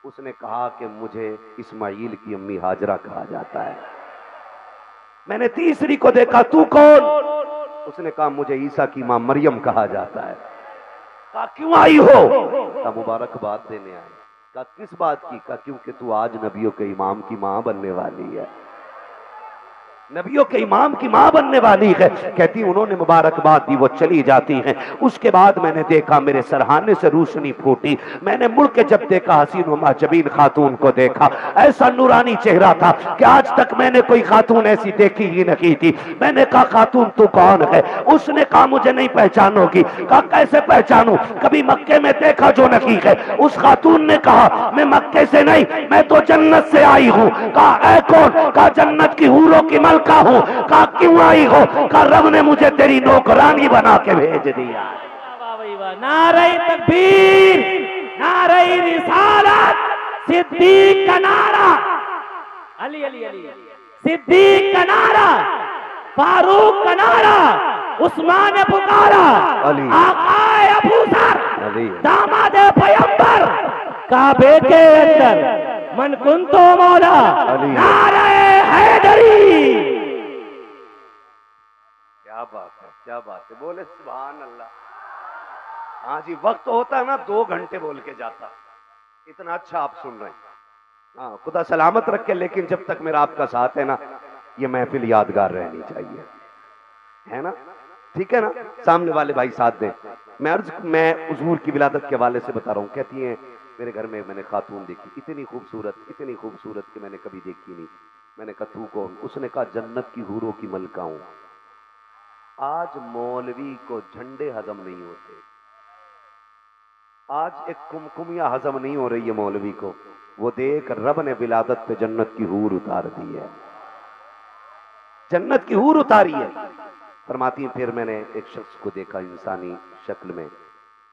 उसने कहा कि मुझे इस्माइल की अम्मी हाजरा कहा जाता है। मैंने तीसरी को देखा तू कौन, उसने कहा मुझे ईसा की मां मरियम कहा जाता है। कहा क्यों आई हो, कहा मुबारकबाद देने आई। कहा किस बात की, कहा क्योंकि तू आज नबियों के इमाम की मां बनने वाली है, नबियों के इमाम की मां बनने वाली है। कहती उन्होंने मुबारकबाद दी, वो चली जाती हैं। उसके बाद मैंने देखा मेरे सरहाने से रोशनी फूटी। मैंने मुड़ के जब देखा हसीन व महजबीन खातून को देखा, ऐसा नूरानी चेहरा था कि आज तक मैंने कोई खातून ऐसी देखी ही नहीं थी। मैंने कहा खातून तू कौन है, उसने कहा मुझे नहीं पहचानोगी। कहा कैसे पहचानूं, कभी मक्के में देखा जो नहीं है। उस खातून ने कहा मैं मक्के से नहीं, मैं तो जन्नत से आई हूँ। कहा ऐ कौन, कहा जन्नत की हूरों की का हूं। कहा क्यों आई हो, कहा रब ने मुझे तेरी नौकरानी बना के भेज दिया। नारे तकबीर, नारे रिसालत, सिद्दीक का नारा, अली अली अली, सिद्दीक का नारा, फारूक का नारा, उस्मान पुकारा, आकाए अबू जर, दामाद पैगंबर, काबे के अंदर मन कुंतो मौला, नारे हैदरी। क्या बात है, क्या बात है, बोले सुभान अल्लाह। हाँ जी, वक्त होता है ना 2 घंटे बोल के जाता, इतना अच्छा आप सुन रहे हैं। हाँ, खुदा सलामत रखे, लेकिन जब तक मेरा आपका साथ है ना, ये महफिल यादगार रहनी चाहिए, है ना? ठीक है ना? सामने वाले भाई साथ दें। मैं हुजूर की विलादत के हवाले से बता रहा हूँ। कहती हैं मेरे घर में मैंने खातून देखी, इतनी खूबसूरत कि मैंने कभी देखी नहीं। मैंने कहा तू कौन? उसने कहा जन्नत की हूरों की मलका हूं। आज मौलवी को झंडे हजम नहीं होते, आज एक कुमकुमिया हजम नहीं हो रही है मौलवी को। वो देख, रब ने विलादत पे जन्नत की हूर उतार दी है, जन्नत की हूर उतारी है। फरमाती हैं फिर मैंने एक शख्स को देखा इंसानी शक्ल में,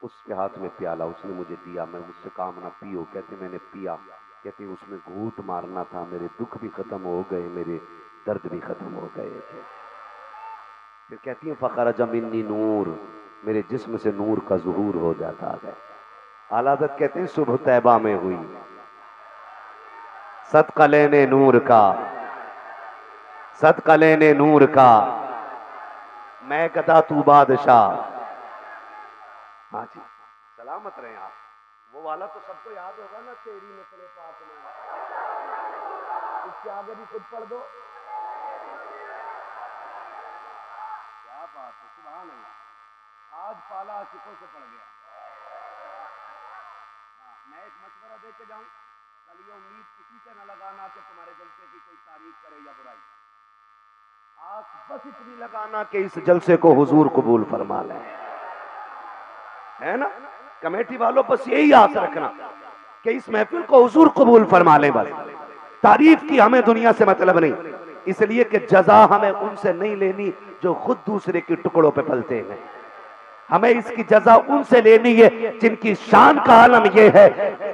उसके हाथ में प्याला, उसने मुझे दिया, मैं मुझसे काम ना पियो। कहते मैंने पिया। कहते उसमें घूंट मारना था, मेरे दुख भी खत्म हो गए, मेरे दर्द भी खत्म हो गए थे। फिर कहती है फखरज मिन्नी नूर, मेरे जिस्म से नूर का ज़ुहूर हो जाता है। आलादत कहते हैं सुबह तैबा में हुई, सदका लेने नूर का, सदका लेने नूर का, मैं गदा तू बादशाह। हाँ जी, सलामत रहे आप। वो वाला तो सबको याद होगा ना, तेरी नस्ले पाक में, इसके आगे भी खुद पढ़ दो। क्या बात है, सुभान अल्लाह। आज पाला आशिकों से पड़ गया। हाँ, मैं एक मशवरा दे के जाऊं, कल ये उम्मीद किसी से न लगाना कि तुम्हारे जलसे की कोई तारीफ करे या बुराई। आज बस इतनी लगाना कि इस जलसे को हुजूर कबूल फरमा ले, है ना? कमेटी वालों बस यही आस रखना कि इस महफिल को हुजूर कबूल फरमा ले। बस तारीफ की हमें दुनिया से मतलब नहीं, इसलिए कि जजा हमें उनसे नहीं लेनी जो खुद दूसरे के टुकड़ों पे पलते हैं। हमें इसकी जजा उनसे लेनी है जिनकी शान का आलम यह है,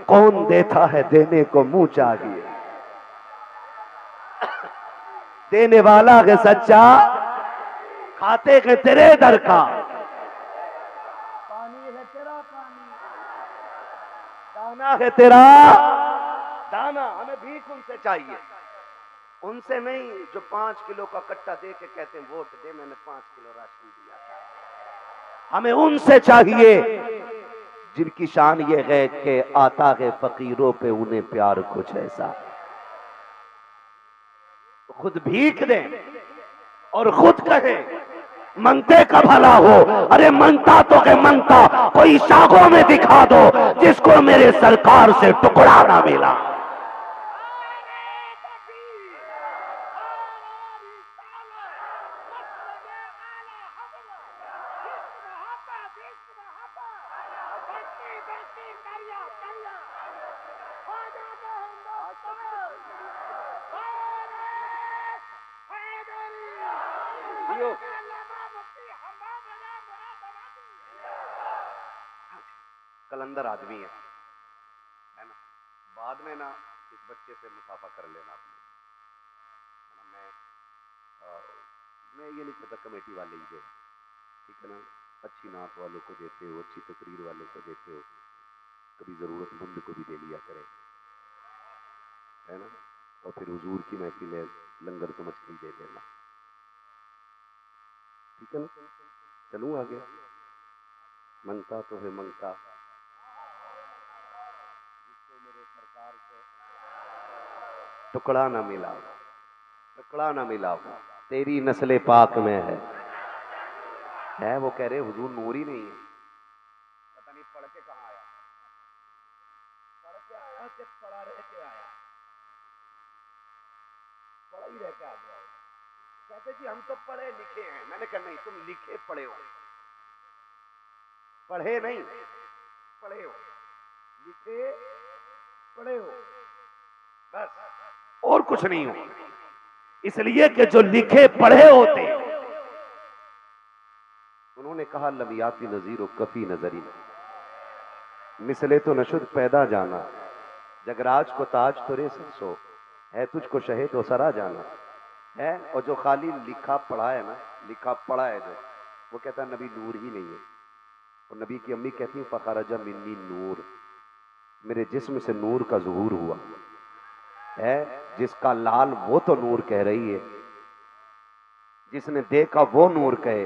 कौन देता है देने को मुंह चाहिए, देने वाला है सच्चा, खाते के तेरे दर का, पानी है तेरा पानी, दाना है तेरा दाना। हमें भीख उनसे चाहिए, उनसे नहीं जो 5 किलो का कट्टा दे के कहते हैं वोट दे, मैंने 5 किलो राशन दिया। हमें उनसे चाहिए जिनकी शान ये है कि आता है फकीरों पे उन्हें प्यार कुछ ऐसा, तो खुद भीख दें और खुद कहें मंगते का भला हो। अरे मंगता तो के मंगता कोई शाखों में दिखा दो जिसको मेरे सरकार से टुकड़ा ना मिला। कलंदर आदमी है ना? बाद में ना इस बच्चे से मुसाफा कर लेना आपने, है ना? मैं ये नहीं कहता कमेटी वाले ही दे, ठीक है ना? अच्छी नात वालों को देते हो, अच्छी तकरीर वालों को देते हो, कभी जरूरतमंद को भी दे लिया करें, है ना? और फिर हुजूर की महफिल है, लंगर तो मछली दे देना, ठीक है ना? चलूं आगे। मंगता तो है मंगता जिसको मेरे सरकार से टुकड़ा ना मिला, टुकड़ा ना मिला, तेरी नस्ले पाक में है। वो कह रहे हुजूर नूर ही नहीं है, पता नहीं पढ़ के कहाँ आया, पढ़ के आया कि पढ़ा रह के आया, पढ़ा ही रह के आ गया। कहते जी हम तो पढ़े लिखे हैं। मैंने कहा नहीं, तुम लिखे पढ़े हो, पढ़े नहीं पढ़े हो, लिखे पढ़े हो, बस और कुछ नहीं हो। इसलिए कि जो लिखे पढ़े होते, उन्होंने कहा लबियाती नजीर कफी नजरी, मिसले तो नशुद पैदा जाना, जगराज को ताज तो रे सो, है तुझको शहे तो सरा जाना है। और जो खाली लिखा पढ़ा है ना, लिखा पढ़ा है जो, वो कहता नबी नूर ही नहीं है। और नबी की अम्मी कहती है फखरजा मिन्नी नूर, मेरे जिस्म से नूर का ज़ुहूर हुआ। है। जिसका लाल वो तो नूर कह रही है, जिसने देखा वो नूर कहे,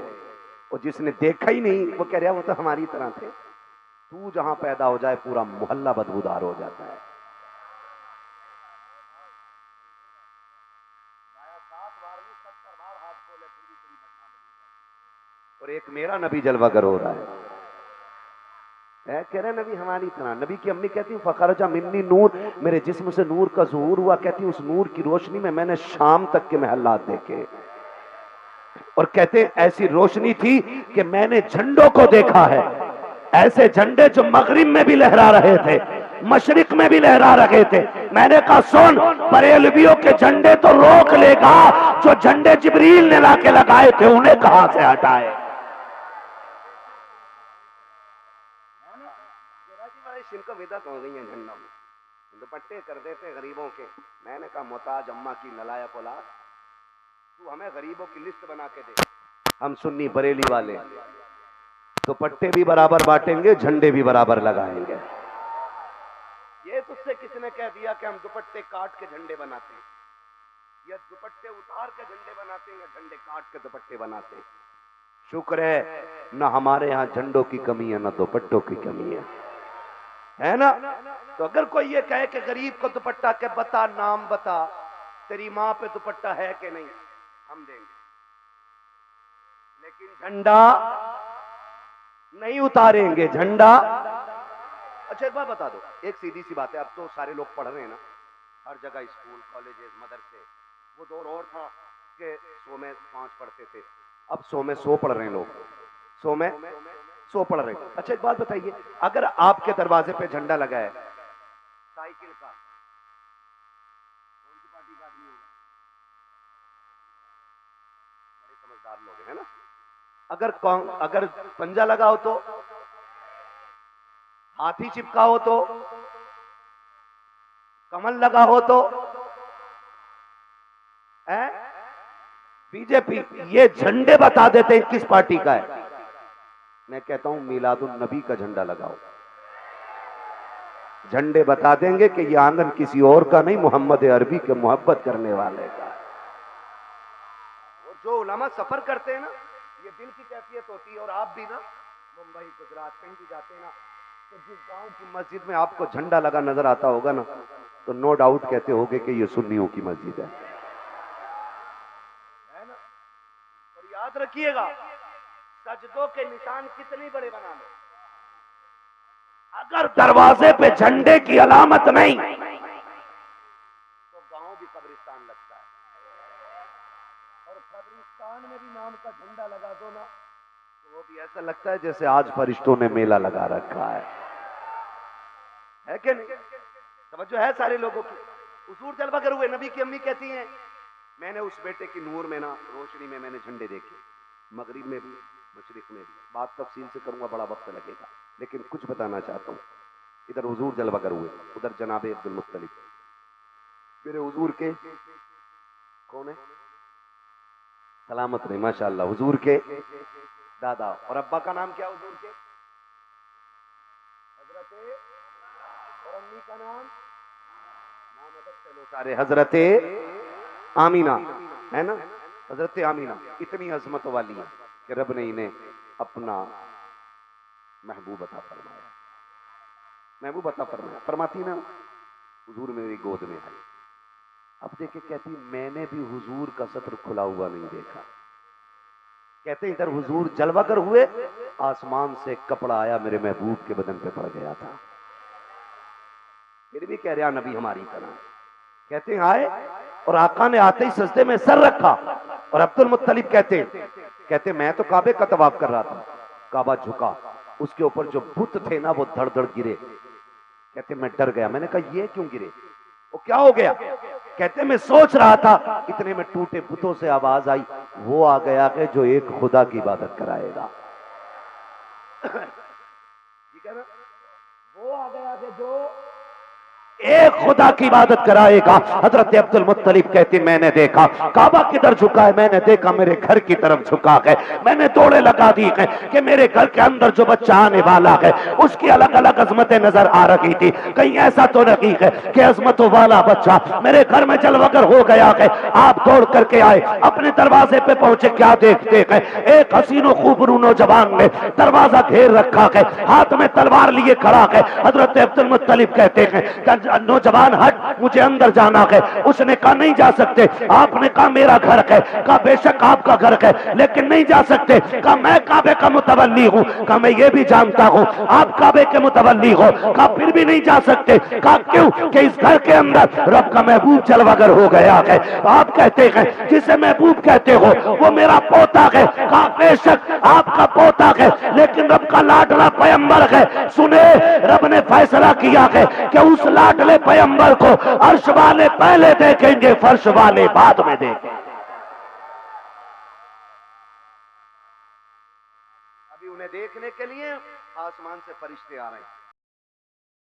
और जिसने देखा ही नहीं वो कह रहा वो तो हमारी तरह थे। तू जहां पैदा हो जाए पूरा मोहल्ला बदबूदार हो जाता है। और एक मेरा नबी जलवागर हो रहा है, कह रहे नबी हमारी तरह। नबी की अम्मी कहती हूँ फखरजा मिन्नी नूर, मेरे जिस्म से नूर का ज़ुहूर हुआ। कहती उस नूर की रोशनी में मैंने शाम तक के महल्लात देखे, और कहते ऐसी रोशनी थी कि मैंने झंडों को देखा है, ऐसे झंडे जो मगरिब में भी लहरा रहे थे, मशरिक में भी लहरा रहे थे। मैंने कहा सुन, बरेलवियों के झंडे तो रोक लेगा, जो झंडे जिब्रील ने लाके लगाए थे उन्हें कहां से हटाए। इनको विदत हो गई है झंडों में, दुपट्टे कर देते गरीबों के। मैंने कहा मोहताज अम्मा की नलायक औलाद, तू हमें गरीबों की लिस्ट बना के दे। हम सुन्नी बरेली वाले दुपट्टे भी बराबर बांटेंगे, झंडे भी बराबर लगाएंगे। ये तुझसे किसने कह दिया कि हम दुपट्टे काट के झंडे बनाते हैं, या दुपट्टे उतार के झंडे बनाते हैं, या झंडे काट के दुपट्टे बनाते हैं। शुक्र है ना हमारे यहाँ झंडों की कमी है, ना दुपट्टों की कमी है ना। तो अगर कोई ये कहे कि गरीब को दुपट्टा के बता, नाम बता, तेरी माँ पे दुपट्टा है कि नहीं, हम देंगे, लेकिन झंडा नहीं उतारेंगे। झंडा अच्छा एक बात बता दो, एक सीधी सी बात है, अब तो सारे लोग पढ़ रहे हैं ना, हर जगह स्कूल कॉलेजेस मदरसे। वो दौर और था कि 100 में 5 पढ़ते थे, अब 100 में 100 पढ़ रहे हैं लोग, 100 में 100 पढ़ रहे हैं। अच्छा एक बात बताइए, अगर आपके दरवाजे पे झंडा लगा है साइकिल का, कौन सी पार्टी का आदमी होगा? बड़े समझदार लोग हैं ना। अगर पंजा लगा हो तो, हाथी चिपका हो तो, कमल लगा हो तो, बीजेपी, ये झंडे बता देते हैं किस पार्टी का है। मैं कहता हूं मिलादुन नबी का झंडा लगाओ, झंडे बता देंगे कि ये आंगन किसी और का नहीं, मोहम्मद अरबी के मोहब्बत करने वाले का। और जो उलमा सफर करते हैं ना, ये दिल की कैफियत होती है। और आप भी ना मुंबई गुजरात कहीं भी जाते हैं ना, तो जिस गांव की मस्जिद में आपको झंडा लगा नजर आता होगा ना, तो नो डाउट कहते होगे कि ये सुन्नियों की मस्जिद है ना। और याद रखिएगा, सजदों के निशान कितने बड़े बना लो, अगर दरवाजे पे झंडे की अलामत नहीं तो गांव भी कब्रिस्तान लगता है। और कब्रिस्तान में भी नाम का झंडा लगा दो ना, तो वो भी ऐसा लगता है जैसे आज फरिश्तों ने मेला लगा रखा है कि नहीं? समझो है सारे लोगों की। हुजूर जलवा कर हुए, नबी की अम्मी कहती हैं मैंने उस बेटे की नूर में ना, रोशनी में मैंने झंडे देखे, मगरिब में भी मशरिक में भी। बात तफसील से करूंगा, बड़ा वक्त लगेगा, लेकिन कुछ बताना चाहता हूँ। इधर हुजूर जलवा कर हुए, उधर जनाबे अब्दुल मुत्तलिब। मेरे हुजूर के कौन है? सलामत रहे माशाअल्लाह। हुजूर के दादा और अब्बा का नाम क्या? हुजूर के हजरते, और अम्मी का नाम सारे हजरते आमीना है ना। हजरते आमीना इतनी अजमत वाली है कि रब ने इन्हें अपना महबूब अता फरमाया। महबूब अता फरमाया, फरमाती ना हुजूर मेरी गोद में आई। अब देखे कहती मैंने भी हुजूर का सत्र खुला हुआ नहीं देखा। कहते इधर हुजूर जलवागर हुए, आसमान से कपड़ा आया मेरे महबूब के बदन पे पड़ गया था। फिर भी कह रहा नबी हमारी तरह। कहते हैं आए और आका ने आते ही सजदे में सर रखा। और अब्दुल मुत्तलिब कहते मैं तो काबे का तवाफ कर रहा था, काबा झुका, उसके ऊपर जो बुत थे ना वो धड़ धड़ गिरे। कहते मैं डर गया, मैंने कहा ये क्यों गिरे, वो क्या हो गया? कहते मैं सोच रहा था, इतने में टूटे बुतों से आवाज आई, वो आ गया कि जो एक खुदा की इबादत कराएगा। ठीक है ना, वो आ गया कि जो एक खुदा की इबादत कराएगा। हजरत अब्दुल मुत्तलिब कहती मैंने देखा काबा किधर झुका है, मैंने देखा मेरे घर की तरफ झुका है। मैंने दौड़े लगा दी है कि मेरे घर के अंदर जो बच्चा आने वाला है उसकी अलग अलग अजमतें नजर आ रही थी। कहीं ऐसा तो नहीं है कि अजमतों वाला बच्चा मेरे घर में जलवगर हो गया है। आप दौड़ करके आए, अपने दरवाजे पे पहुंचे, क्या देखते हैं एक हसीनो खूबरू नौजवान ने दरवाजा घेर रखा है, हाथ में तलवार लिए खड़ा है। हजरत अब्दुल मुत्तलिब कहते हैं नौजवान हट, मुझे अंदर जाना है। उसने कहा नहीं जा सकते। आपने कहा मेरा घर है। कहा बेशक आपका घर है लेकिन नहीं जा सकते। कहा मैं काबे का मुतवल्ली हूँ। कहा मैं ये भी जानता हूँ आप काबे के मुतवल्ली हो। कहा फिर भी नहीं जा सकते। कहा क्यों? कि इस घर के अंदर रब का महबूब जलवागर हो गया है। आप कहते हैं जिसे महबूब कहते हो वो मेरा पोता है। कहा बेशक आपका पोता है लेकिन रब का लाडला पैगंबर है। सुने, रब ने फैसला किया है कि उस लाडले पैगंबर को अर्श वाले पहले देखेंगे, फर्श वाले बाद में देखेंगे। अभी उन्हें देखने के लिए आसमान से फरिश्ते आ रहे हैं।